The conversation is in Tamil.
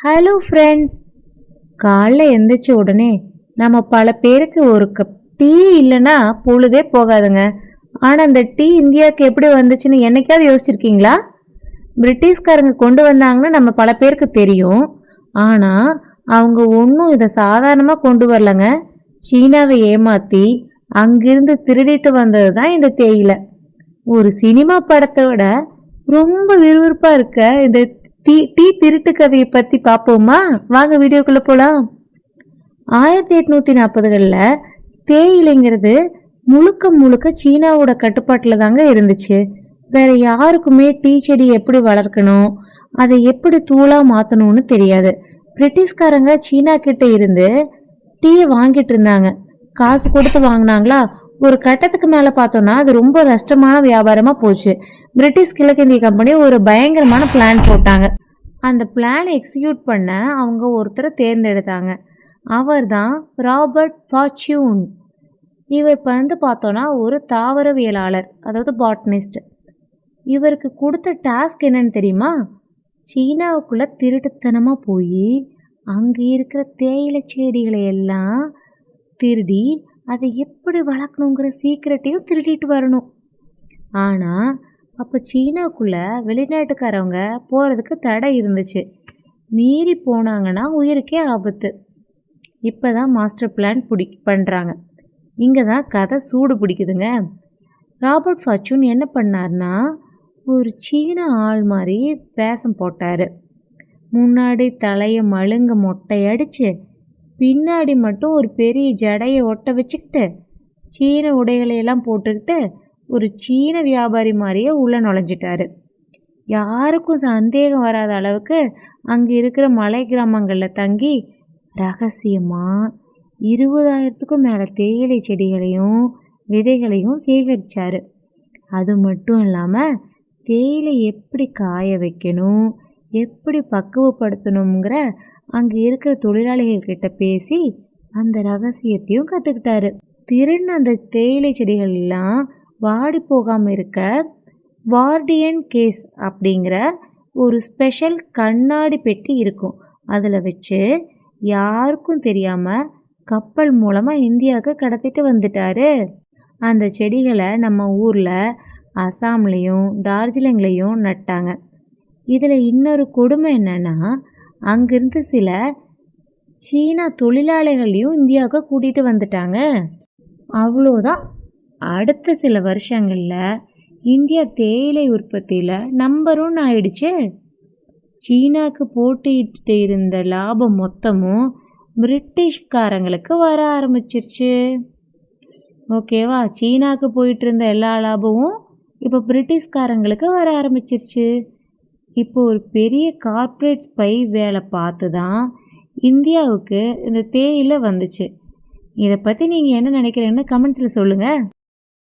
ஹலோ ஃப்ரெண்ட்ஸ், காலைல எந்திரிச்ச உடனே நம்ம பல பேருக்கு ஒரு கப் டீ இல்லைன்னா பொழுதே போகாதுங்க. ஆனால் அந்த டீ இந்தியாவுக்கு எப்படி வந்துச்சுன்னு என்னைக்காவது யோசிச்சிருக்கீங்களா? பிரிட்டிஷ்காரங்க கொண்டு வந்தாங்கன்னு நம்ம பல பேருக்கு தெரியும். ஆனால் அவங்க ஒன்றும் இதை சாதாரணமாக கொண்டு வரலங்க. சீனாவை ஏமாற்றி அங்கிருந்து திருடிட்டு வந்தது தான் இந்த தேயிலை. ஒரு சினிமா படத்தை விட ரொம்ப விறுவிறுப்பாக இருக்க இந்த டீ திருட்டு கதையை பத்தி பாப்போமா? வாங்க வீடியோக்குள்ள போலாம். 1840களில் தேயிலைங்கிறது முழுக்க முழுக்க சீனாவோட கட்டுப்பாட்டில் தாங்க இருந்துச்சு. வேற யாருக்குமே டீ செடி எப்படி வளர்க்கணும், அதை எப்படி தூளா மாத்தணும்னு தெரியாது. பிரிட்டிஷ்காரங்க சீனா கிட்ட இருந்து டீயை வாங்கிட்டு இருந்தாங்க. காசு கொடுத்து வாங்கினாங்களா? ஒரு கட்டத்துக்கு மேல பார்த்தோம்னா அது ரொம்ப நஷ்டமான வியாபாரமா போச்சு. பிரிட்டிஷ் கிழக்கிந்திய கம்பெனி ஒரு பயங்கரமான பிளான் போட்டாங்க. அந்த பிளானை எக்ஸிக்யூட் பண்ண அவங்க ஒருத்தரை தேர்ந்தெடுத்தாங்க. அவர் தான் ராபர்ட் ஃபார்ச்சூன். இவர் பார்த்தோன்னா ஒரு தாவரவியலாளர், அதாவது பாட்னிஸ்ட். இவருக்கு கொடுத்த டாஸ்க் என்னன்னு தெரியுமா? சீனாவுக்குள்ள திருட்டுத்தனமாக போய் அங்கே இருக்கிற தேயிலை செடிகளை எல்லாம் திருடி அதை எப்படி வளர்க்கணுங்கிற சீக்கிரட்டையும் திருடிட்டு வரணும். ஆனால் அப்போ சீனாக்குள்ளே வெளிநாட்டுக்காரவங்க போகிறதுக்கு தடை இருந்துச்சு. மீறி போனாங்கன்னா உயிருக்கே ஆபத்து. இப்போ தான் மாஸ்டர் பிளான் பண்ணுறாங்க. இங்கே தான் கதை சூடு பிடிக்குதுங்க. ராபர்ட் ஃபார்ச்சூன் என்ன பண்ணார்னா, ஒரு சீன ஆள் மாதிரி வேஷம் போட்டார். முன்னாடி தலையை மழுங்க மொட்டையடிச்சு, பின்னாடி மட்டும் ஒரு பெரிய ஜடையை ஒட்ட வச்சுக்கிட்டு, சீன உடைகளையெல்லாம் போட்டுக்கிட்டு ஒரு சீன வியாபாரி மாதிரியே உள்ளே நுழைஞ்சிட்டாரு. யாருக்கும் சந்தேகம் வராத அளவுக்கு அங்கே இருக்கிற மலை கிராமங்களில் தங்கி ரகசியமாக 20,000க்கும் மேலே தேயிலை செடிகளையும் விதைகளையும் சேகரித்தார். அது மட்டும் இல்லாமல் தேயிலை எப்படி காய வைக்கணும், எப்படி பக்குவப்படுத்தணுங்கிற அங்கே இருக்கிற தொழிலாளிகள்கிட்ட பேசி அந்த ரகசியத்தையும் கற்றுக்கிட்டாரு. திருந் அந்த தேயிலை செடிகள் எல்லாம் வாடி போகாமல் இருக்க வார்டியன் கேஸ் அப்படிங்கிற ஒரு ஸ்பெஷல் கண்ணாடி பெட்டி இருக்கும். அதில் வச்சு யாருக்கும் தெரியாமல் கப்பல் மூலமாக இந்தியாவுக்கு கடத்திட்டு வந்துட்டாரு. அந்த செடிகளை நம்ம ஊரில் அசாம்லேயும் டார்ஜிலிங்லேயும் நட்டாங்க. இதில் இன்னொரு கொடுமை என்னென்னா, அங்கிருந்து சில சீனா தொழிலாளிகளையும் இந்தியாவுக்கு கூட்டிகிட்டு வந்துட்டாங்க. அவ்வளோதான். அடுத்த சில வருஷங்களில் இந்தியா தேயிலை உற்பத்தியில் நம்பர் 1 ஆயிடுச்சு. சீனாவுக்கு போட்டிட்டு இருந்த லாபம் மொத்தமும் பிரிட்டிஷ்காரங்களுக்கு வர ஆரம்பிச்சிருச்சு. ஓகேவா? சீனாவுக்கு போயிட்டு இருந்த எல்லா லாபமும் இப்போ பிரிட்டிஷ்காரங்களுக்கு வர ஆரம்பிச்சிருச்சு. இப்போ ஒரு பெரிய கார்ப்பரேட் ஸ்பை வேலை பார்த்து தான் இந்தியாவுக்கு இந்த தேயிலை வந்துச்சு. இதை பற்றி நீங்கள் என்ன நினைக்கிறீங்கன்னு கமெண்ட்ஸில் சொல்லுங்கள்.